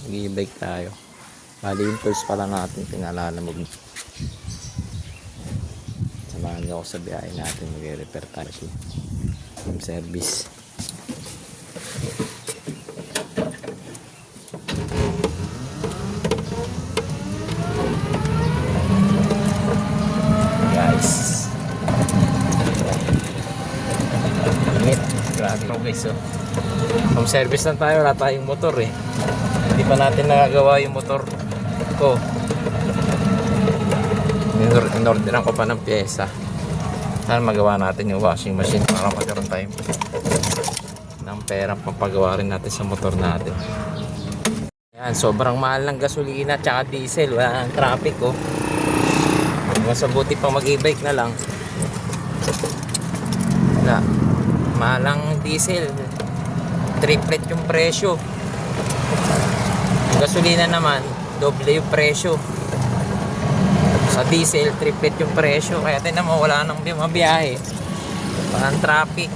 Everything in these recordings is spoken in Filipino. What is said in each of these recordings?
Mag-i-bike tayo. Bali yung tools pala natin pinaalala mo. Samahan niyo ako sa biyahe natin. Mag-repair tayo sa home service. Guys, init. Grabe po guys. Home service lang tayo. Wala tayong motor eh. Hindi pa natin nagagawa yung motor ko. In-orderan ko pa ng pyesa. Sana magawa natin yung washing machine para magkaroon tayo ng perang papagawa rin natin sa motor natin. Ayan, sobrang mahal ng gasolina tsaka diesel. Wala nang traffic oh. Mas mabuti pa mag-e-bike na lang. Wala. Mahal ang diesel. Triplet yung presyo. Yung gasolina naman, doble yung presyo. Sa diesel, triplet yung presyo. Kaya tinan mo, wala nang mabiyahe. Walang traffic.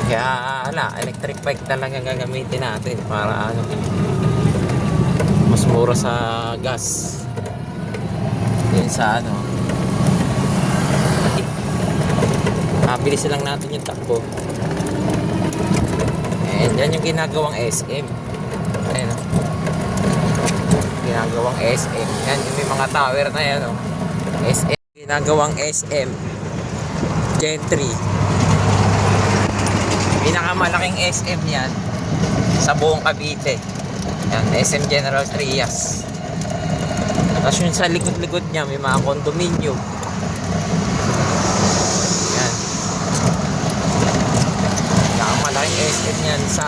Kaya, electric bike talaga gagamitin natin para ano, mas mura sa gas. Yun sa ano. Mabilis lang natin yung takbo. And yan yung ginagawang SM. Ayan o. Ginagawang SM. Yan yung may mga tower na yan o. SM. Ginagawang SM Gen 3. Pinakamalaking SM yan sa buong Cavite. Yan, SM General Trias. Tapos yun sa likod-likod niya may mga condominium. Yan. Pinakamalaking SM yan sa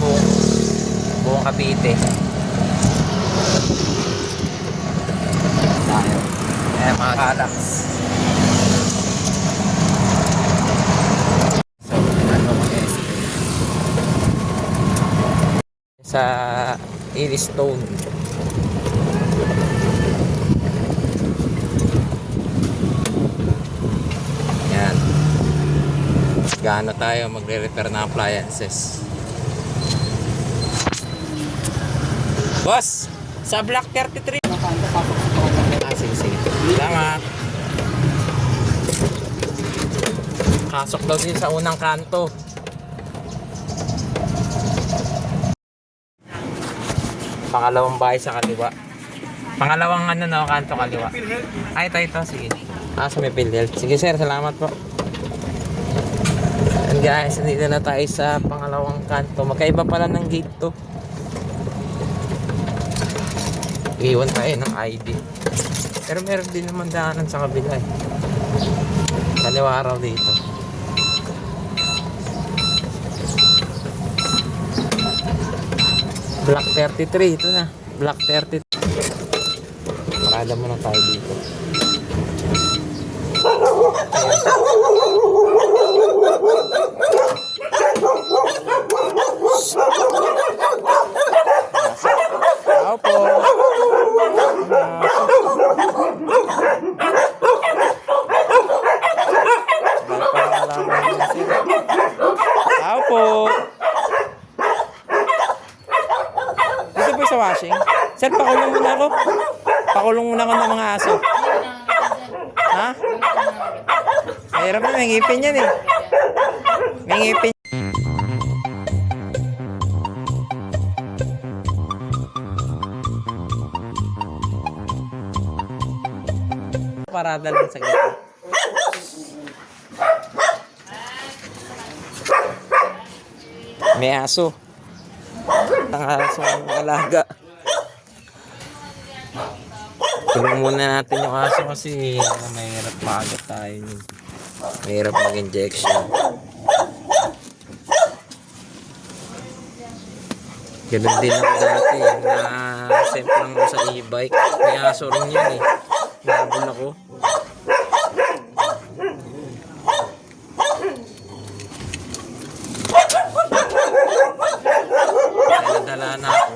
buong Cavite. Tayo. Ayan mga kalaks. So, ano mga SM sa Eilstone. Yan. Gaano tayo magre-repair ng appliances. Boss, sa Block 33. Sige. Salamat. Pasok daw din sa unang kanto. Pangalawang bahay sa kaliwa. Pangalawang ano no, kanto kaliwa. Ay, ito. Sige. Sa may PhilHealth. Sige sir, salamat po. And guys, nandito na tayo sa pangalawang kanto. Magkaiba pala ng gate to. Iwan tayo ng ID. Pero meron din naman daanan sa kabila eh. Kaliwa araw dito. Block 33, ito na. Block 33. Parada mo na tayo dito. Tao po. Tao po. Dito po sa washing. Sir, pakulong muna ako. Pakulong muna ako ng mga aso. Ha? Mahirap na, may ngipin yan eh. May ngipin. Parada lang sa gitna. May aso. Ang aso ng alaga. Tulong muna natin yung aso kasi mahirap maagat tayo. Mahirap mag-injection. Ganun din ako dati. Semplang ako sa e-bike. May aso rin yun eh. Nabun ako. Dala na ako.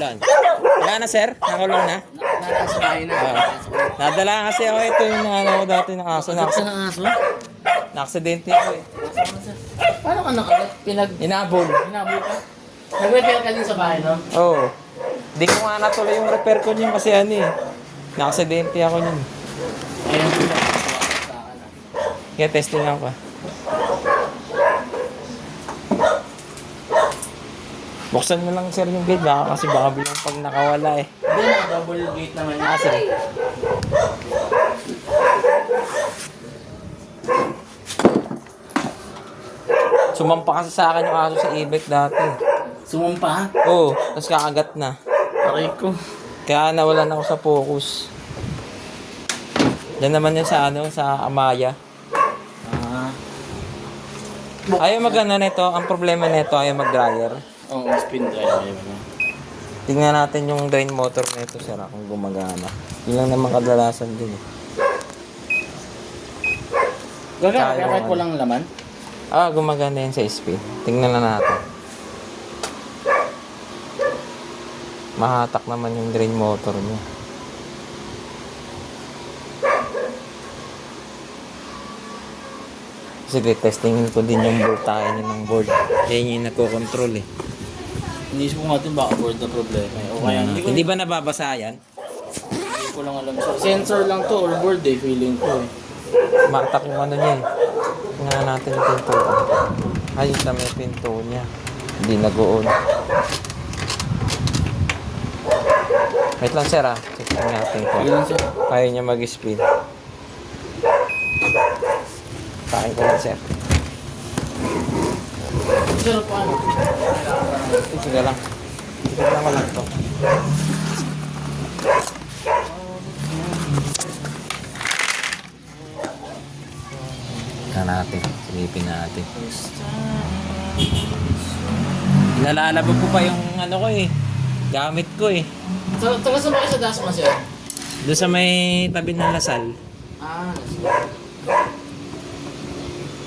Saan? Wala na, sir? Nakulong na? Nasa bahay na. Nadala kasi ako ito yung ano ko dati ng aso. Saan ang aso? Na-aksidente ako eh. Paano ka nakagat? Inabol. Hinabol ka? Nag-repair ka din sa bahay, no? Oo. Hindi ko nga natuloy yung repair ko niyan kasi ano eh. Na-aksidente ako niyan. Ayun ko na. Kaya testing ako pa. Buksan mo lang sir yung gate baka kasi baka bilang pag nakawala eh. Hindi, naka-double gate naman yun. Sige. Sumampa kasi sa akin yung aso sa ibek dati. Sumumpa? Oo, tapos kakagat na. Aray ko. Kaya nawalan ako sa focus. Yan naman yun sa ano, sa Amaya. Ayaw mag-ano nito, ang problema nito ayaw mag-dryer. Oo, spin drive. Tingnan natin yung drain motor nito sir kung gumagana. Yun lang naman kadalasan din eh. Gagana kaya kahit walang laman? Gumagana yun sa speed. Tingnan na natin. Mahatak naman yung drain motor niya. Kasi testingin ko din yung voltahe niya ng board. Yan yung nagko-control eh. Inisip ko nga din baka board na problema eh. O kaya Hindi ba nababasa yan? Hindi ko lang alam. Sensor lang to or board eh, feeling ko eh. Matak yung ano niya eh. Tingnan natin yung pinto. Ayun na may pinto niya. Hindi nag-on. Wait lang sir check natin ko. Sige lang sir. Kaya niya mag-spin. Kain ko lang sir. Sir, paano? Sige lang. Sige lang lang to. Natin. Silipin natin. Nalalabog ko pa yung ano ko eh. Gamit ko eh. Taga sa mga sa Dasma sir? Doon sa may tabi ng Lasal.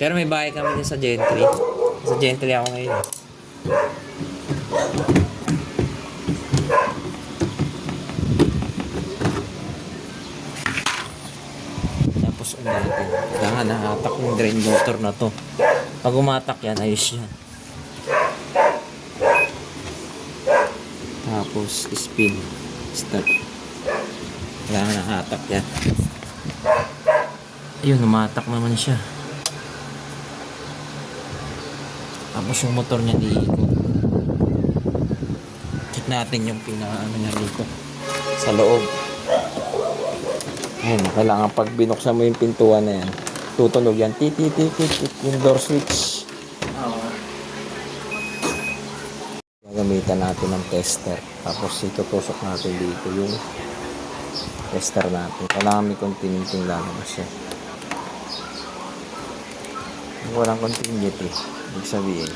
Pero may bahay kami din sa Gentry. Sa Gentry ako ngayon. Tapos natin. Kailangan nahatak yung drain motor na to. Pag umatak yan, ayos yan. Tapos spin. Start. Kailangan nahatak yan. Ayun, umatak naman siya. Tapos yung motor niya diikot. Check natin yung pinaka-ano niya dito. Sa loob. Ayun, kailangan pag binuksan mo yung pintuan na yan, tutunog yan. Tit, yung door switch. Gagamitan natin ng tester. Tapos itutusok natin dito yung tester natin. Kailangan may continuity lalabas siya. Kung walang continuity, ibig sabihin,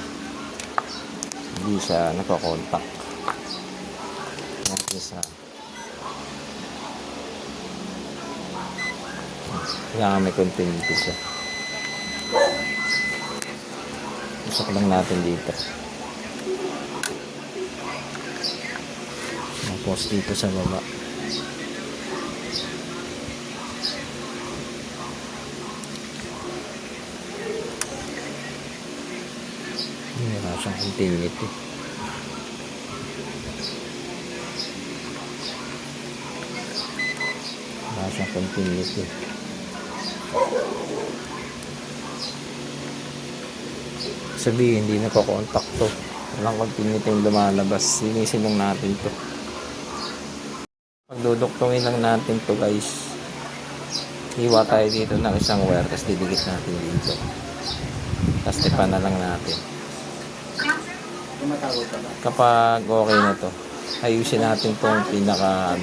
hindi siya nagko-contact. Yan sa kailangan may continuity siya. Usok lang natin dito. Tapos dito sa baba. Wala siyang continuity. Wala siyang continuity. Sabihin, hindi nako-contact to. Walang continuity yung lumalabas. Linisin lang natin to. Pagduduktungin lang natin to guys. Hiwa tayo dito ng isang wire. Tapos didikit natin dito. Tapos tipan na lang natin. Kapag okay na to, ayusin natin tong pinaka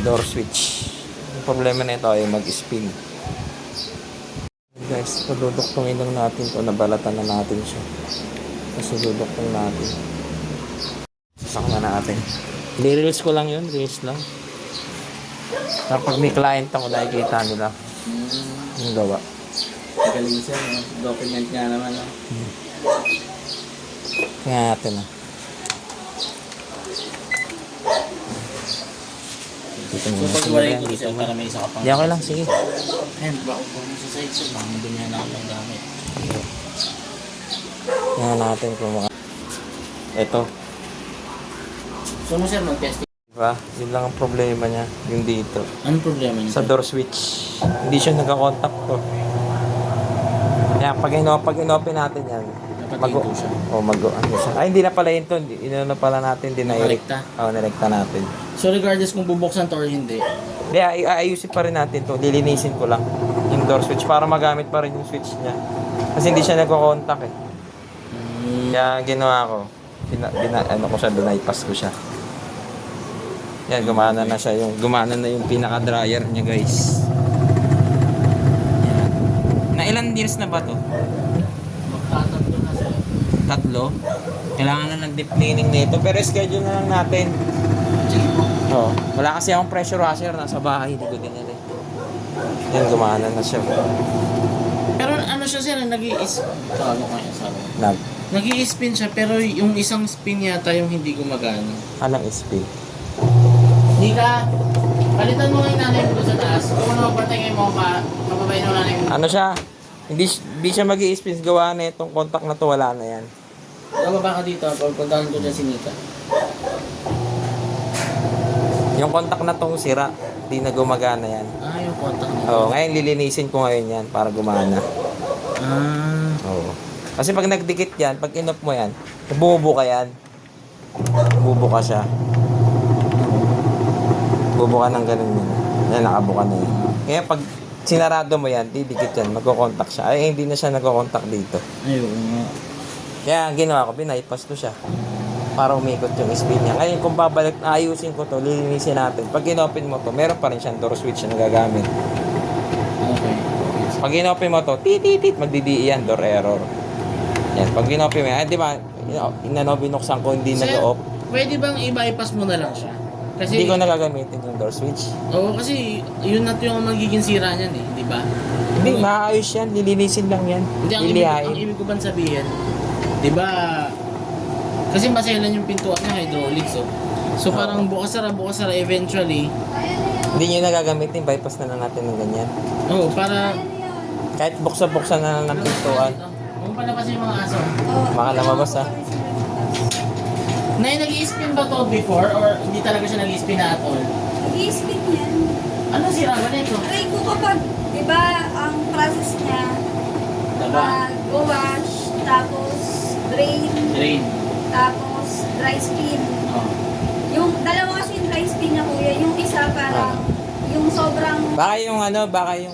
door switch. Yung problema na ito ay mag-spin. Guys, paduduktungin lang natin to, nabalatan na natin siya. Kasi duduktong natin. Sasak na natin. Reels ko lang yun, reels lang. Kapag may client ako, nakikita nila yung gawa. Galing siya, no? Document nga naman. No? Tingnan natin Dito So muna pag siguro wala yan. ito Dito sir, muna. para may isa ka pang... Hindi, okay lang. Sige. Ayun, baka po mo sa side sir, baka madumi na ako ng gamit. Tingnan natin kung maka... Ito. So mo sir, mag-testing. Diba? Yun lang ang problema niya. Yung dito. Anong problema niyo? Sa door switch. Hindi siya nagka-contact to. Kaya pag inopen natin yan, Dapat hinto siya. ano siya. Ay, hindi na pala yun to. Inano pala natin, Nakarekta? Oo, nirekta natin. So regardless kung bubuksan to or hindi, Hindi, ayusin pa rin natin to. Lilinisin ko lang yung door switch para magamit pa rin yung switch niya. Kasi hindi siya nagko-contact eh. Kaya ginawa ko, binaypass ko siya. Yan, gumana na yung pinaka-dryer niya, guys. Yan. Na ilan years na ba to? magtatatlo na sir. 3? Kailangan na ng deep cleaning nito, pero schedule na lang natin. Sige po. Oh, wala kasi akong pressure washer nasa bahay, hindi ko dinala. Yan, gumana na siya. Pero ano siya sir, Nag, nag-i-spin siya pero yung isang spin yata yung hindi gumagana. anong SP? Nika, palitan mo yung nanay mo sa taas. Kung ano patay mo pa, kapabay ng nanay mo. Ano siya? Hindi siya mag-i-spin gawa na itong contact na to, wala na yan. Bababa ka dito, pagpuntahan ko dyan si Nika. Yung contact na tong sira, hindi na gumagana yan. Ah, yung contact mo. Oo, ngayon lilinisin ko ngayon yan para gumana. Ah, Oo. Kasi pag nagdikit yan, pag inop mo yan, bubuka yan. Bubuka siya. Bubuka ng ganun yun. Yan, nakabuka na yan. Kaya pag sinarado mo yan, didikit yan, magkocontact siya. Ay, hindi na siya nagkocontact dito. ayun nga. Kaya ang ginawa ko, binaypass ko siya para umikot yung spin niya. Ngayon, kung babalik, ayusin ko to, lilinisin natin. Pag inopen mo to, meron pa rin siyang door switch na nagagamit. Okay. Pag inopen mo to, tit, magdi-DE yan, door error. Yan, pag inopen mo yan, di ba, binuksan ko, hindi Sir, nag-off. pwede bang i-bypass mo na lang siya? Kasi, Hindi ko nagagamitin yung door switch. oo, kasi yun na yung magiging sira niyan eh, di ba? Hindi, maayos yan, lilinisin lang yan. Hindi, ang Lilihain. ibig ko bang sabihin, di ba, kasi maselan yung pintuan niya, hydraulics, oh. So Oo. parang bukas sara, eventually, Hindi nyo nagagamitin, bypass na lang natin ng ganyan. oh, para, Kahit buksan na lang ng pintuan. kung palabas yung mga aso. Baka lumabas, ha? Nay, nag-i-spin ba to before or hindi talaga siya nag-i-spin na at all? I-spin yan. Ano sira ba nito? Try ko kapag, di ba, ang process niya, Diba? go wash, tapos drain, Drain. tapos dry spin. Oh. Yung dalawa kasi yung dry spin niya kuya, yung isa parang, yung sobrang, Baka yung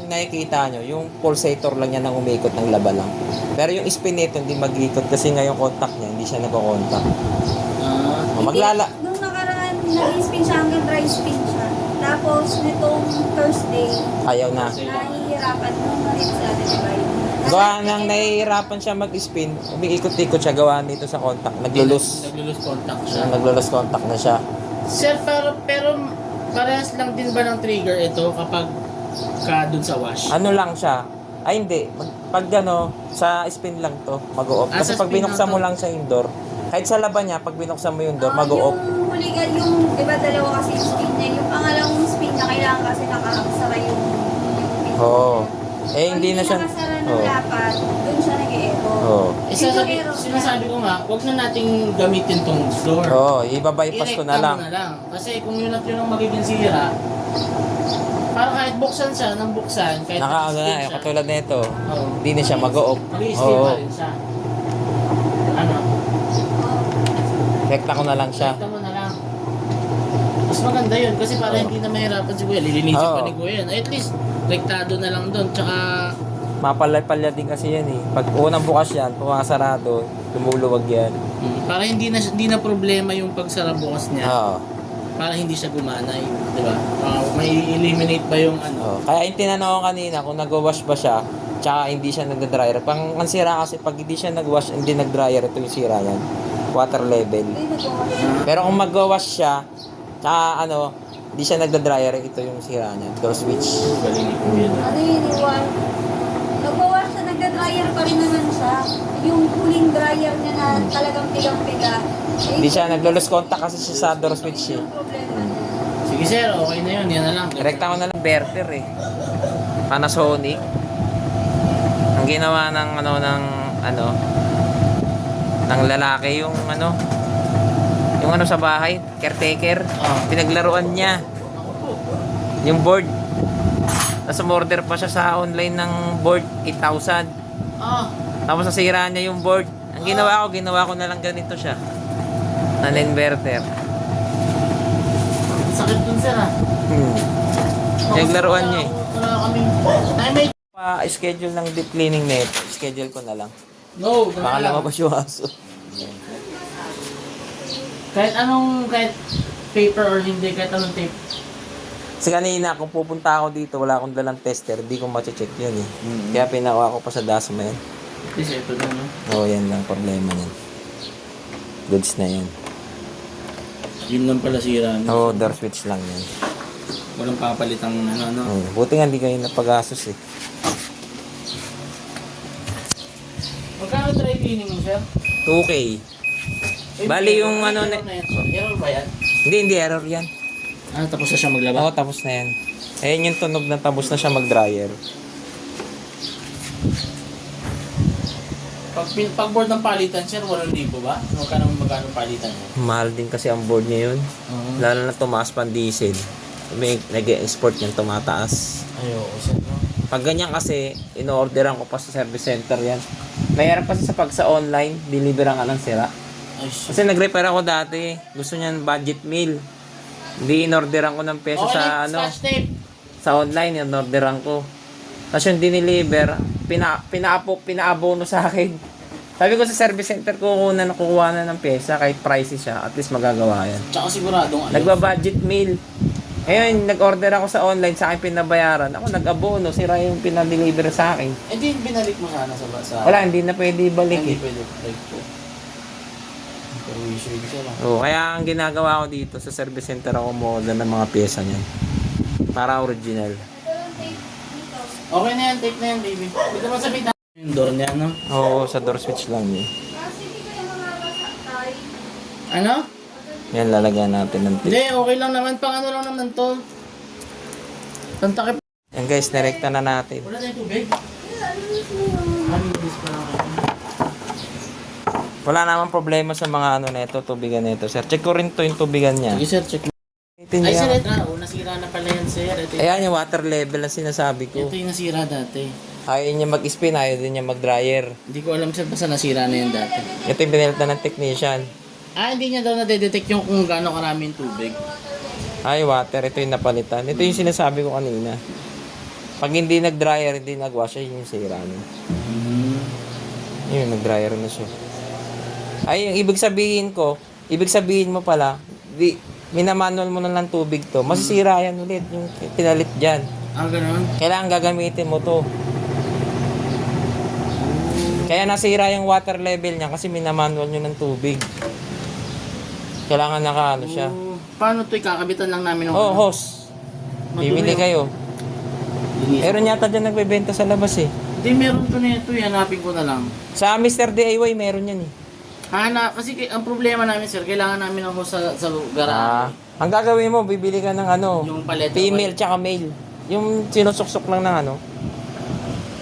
nakikita nyo, yung pulsator lang yan ang umikot ng laba lang. Pero yung spin nito hindi mag-ikot kasi nga yung contact niya, hindi siya nagko-contact. Ah. O, maglala. nung nakaraan, nag-spin siya hanggang dry spin siya. Tapos, nitong Thursday, Ayaw na. nahihirapan nung rin sa atin, di ba yun? Gawa nang nahihirapan siya mag-spin, umiikot-ikot siya gawa dito sa contact. Naglulus. Naglulus contact siya. Naglulus contact na siya. Sir, pero parehas lang din ba ng trigger ito kapag dun sa wash? Ano lang siya? Ay hindi, pag sa spin lang to, mag-o-off. Ah, Kasi sa pag spin binuksan lang mo to. lang sa indoor, kahit sa laban niya, pag binuksan mo yung door, mag-o-off. Yung huligan, yung, di ba dalawa kasi yung spin niya, yung pangalawang spin niya, kailangan kasi nakasara yung pinto. Oo. Eh, hindi na siya. nakasara ng Oo. lapat, doon siya nag-error. Oo. Sinasabi ko nga, huwag na nating gamitin tong door. Oo, ibabypass ko na I-recta lang. mo na lang. Kasi kung yun at yun ang magiging sira, para kahit buksan siya, nang buksan, kahit Naka, naka-spin siya, katulad nito, oo, hindi na siya mag-o-off. mag-i-spin Oo. pa rin siya. Ano? Rekta ko na lang siya. Rekta mo na lang. Mas maganda yun kasi para hindi na mahirapan si Kuya. Lilinisin Oo. pa ni Kuya. At least, rektado na lang doon. Tsaka, Mapalay-palya din kasi yan eh. Pag unang bukas yan, pumasarado, lumuluwag yan. para hindi na problema yung pagsara bukas niya. Oo. Para hindi siya gumanay. Di ba? May eliminate ba yung ano? Oo. Kaya yung tinanong ko kanina kung nag-wash ba siya, tsaka hindi siya nag-dryer. Ang sira kasi pag hindi siya nag-wash, hindi nag-dryer, ito yung sira yan. Water level. Hindi nagawa. Pero kung mag-wash siya, tsaka hindi siya nagda-dryer, ito yung sira niya. Door switch. Galing ni Kuya. Ano yun, Iwan? Nagbawas siya, nagda-dryer pa rin naman siya. Yung cooling dryer niya na talagang pigang-piga. Hindi siya naglo-lose contact kasi siya sa door switch eh. Yung problema niya. So Sige sir, okay na yun. Yan na lang. Direkta ko na lang inverter eh. Panasonic. Ang ginawa ng ng lalaki yung sa bahay, caretaker. Pinaglaruan niya yung board. Tapos umorder pa siya sa online ng board 8,000. Tapos nasira niya yung board. Ang ginawa ko na lang ganito siya. Ng inverter. Sakit dun sir ah. Pinaglaruan niya eh. Wala kaming... May... Pa-schedule ng deep cleaning net. Schedule ko na lang. No, Baka lumabas yung aso. kahit paper or hindi, kahit anong tape. Kasi kanina, kung pupunta ako dito, wala akong dalang tester, di ko mache-check yun eh. Kaya pinakuha ko pa sa Dasma yan. Kasi ito na, no? Oo, yan lang problema yan. Goods na yan. Yun lang pala sira. Oo, door switch lang yan. Walang papalitang Buti nga hindi kayo napagastos eh. Magkano dry cleaning mo, sir? 2K. Bali yung Error ba yan? Hindi error yan. Tapos na siya maglaba? Oo, tapos na yan. Ayan yung tunog na tapos na siya mag-dryer. Pag board ng palitan, sir, 8,000 ba? Magkano palitan mo? Mahal din kasi ang board niya yun. Lalo na tumaas pa ang diesel. May nag-export niyan, tumataas. Ayoko, sir, no? Pag ganyan kasi, in-orderan ko pa sa service center yan. Mayroon kasi sa online, deliveran ka ng sira. Kasi nag-repair ako dati. Gusto niyan budget meal. Hindi in-orderan ko ng peso sa Scotch tape. sa online, in-orderan ko. Tapos yung dineliver, pinaabono sa akin. Sabi ko sa service center, kukuha na ng pesa, kahit pricey siya, at least magagawa yan. Tsaka siguradong Nagba-budget meal. Ngayon, nag-order ako sa online, sa akin pinabayaran. Ako nag-abono, sira yung pinadeliver sa akin. Hindi, binalik mo sana sa... Wala, hindi na pwede ibalik Hindi eh. pwede balik po. Pero usually siya lang. Oo, kaya ang ginagawa ko dito sa service center ako model ng mga pyesa niyan. Para original. Okay na yan, tape na yan, baby. Dito mo sabihin na. Yung door niya, no? Oo, sa door switch lang yun. Ano? Yan, lalagyan natin ng tape. Hindi, okay lang naman. Pang ano lang naman to. Tantakip. Yan guys, nirekta na natin. Wala tayong tubig. This pa lang kayo. Wala namang problema sa mga neto, tubigan neto. Sir, check ko rin to yung tubigan niya. Sige, sir, check mo. Ay, sir, nasira na pala yan, sir. Ayan yung water level ang sinasabi ko. Ito yung nasira dati. Ayaw niya mag-spin, ayaw din niya mag-dryer. Hindi ko alam, sir, basta nasira na yan dati. Ito yung pinalitan ng technician. Hindi niya daw na-detect yung kung gaano karaming tubig. Ay, water. Ito yung napalitan. Ito yung sinasabi ko kanina. Pag hindi nag-dryer, hindi nag-wash, yun yung sira niya. Yun, nag-dryer na siya. Ay, yung ibig sabihin mo pala, minamanual mo na lang tubig to, masisira yan ulit, yung pinalit dyan. Ganun? Kailangan gagamitin mo to. Kaya nasira yung water level niya kasi minamanual nyo ng tubig. Kailangan nakaano siya. Paano to? Ikakabitan lang namin ng Hose. Bibili kayo. Meron yata dyan nagbebenta sa labas eh. Hindi, meron to na ito. Hanapin ko na lang. Sa Mr. DIY meron yan eh. Kasi ang problema namin, sir, kailangan namin ng hose sa garahe. Ang gagawin mo, bibili ka ng Yung paleta. female tsaka male. Yung sinusuksok lang ng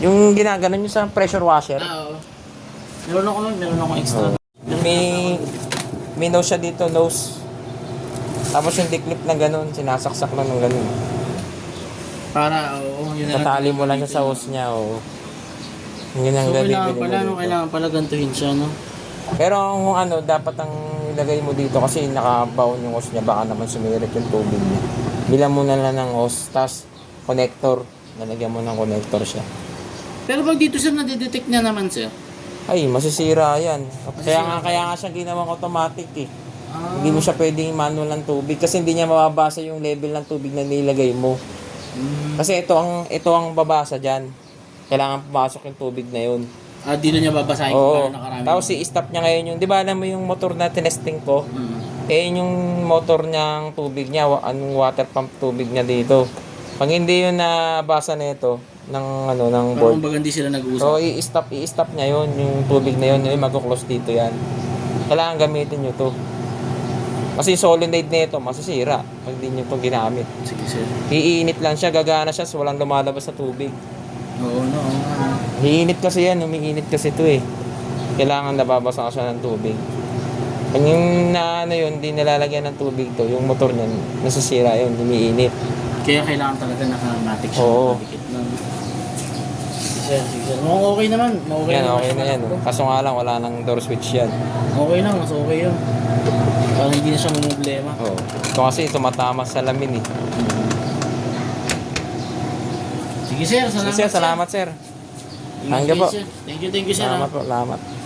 yung ginaganon yung sa pressure washer. Oo. Meron ako extra. May nose siya dito, nose. Tapos yung declip na ganun, sinasaksak lang ng ganun. Para, yun na lang. Tatali mo lang siya sa hose niya, Yun ang kailangan pala gantuhin siya, no? Pero kung dapat ang ilagay mo dito kasi nakabaon yung hose niya, baka naman sumirit yung tubig niya. Bilang mo na lang ng hose, tapos connector. Nalagyan mo ng connector siya. Pero pag dito sir, nadidetect niya naman, sir? Ay, masisira yan. Kaya nga siya ginawang automatic eh. Hindi mo siya pwedeng manual ng tubig kasi hindi niya mababasa yung level ng tubig na nilagay mo. Kasi ito ang babasa diyan. Kailangan pumasok yung tubig na yun. Dito niya babasahin kung Oo. paano nakarami. Tapos i-stop niya ngayon yung, di ba alam mo yung motor na tinesting ko? Yung motor niyang tubig niya, anong water pump tubig niya dito. Pag hindi yun nabasa nito ng board. Parang hindi sila nag-uusap. So i-stop niya yun, yung tubig na yun, magko-close dito yan. Kailangan gamitin niyo to. Kasi solenoid nito masisira pag hindi nyo pag ginamit. Sige sir. Iinit lang siya, gagana siya, so walang lumalabas na tubig. Oo, no. Iinit kasi yan, umiinit kasi ito eh. Kailangan nababasa siya ng tubig. Pag yung ano yun, hindi nilalagyan ng tubig to, yung motor niyan, nasisira yun, umiinit. Kaya kailangan talaga naka-matic siya. Oo. Nakadikit ng... Sige sir, sige sir. Mukhang okay naman. Yan, okay na yan. Kaso nga lang, wala nang door switch yan. Okay lang, mas okay yun. Parang hindi na siya problema. Oo. Ito kasi tumatama sa lamin eh. Sige sir, salamat Sige sir, salamat sir. Ingat Hanggang kayo, po. sir. Thank you sir. Salamat po, salamat.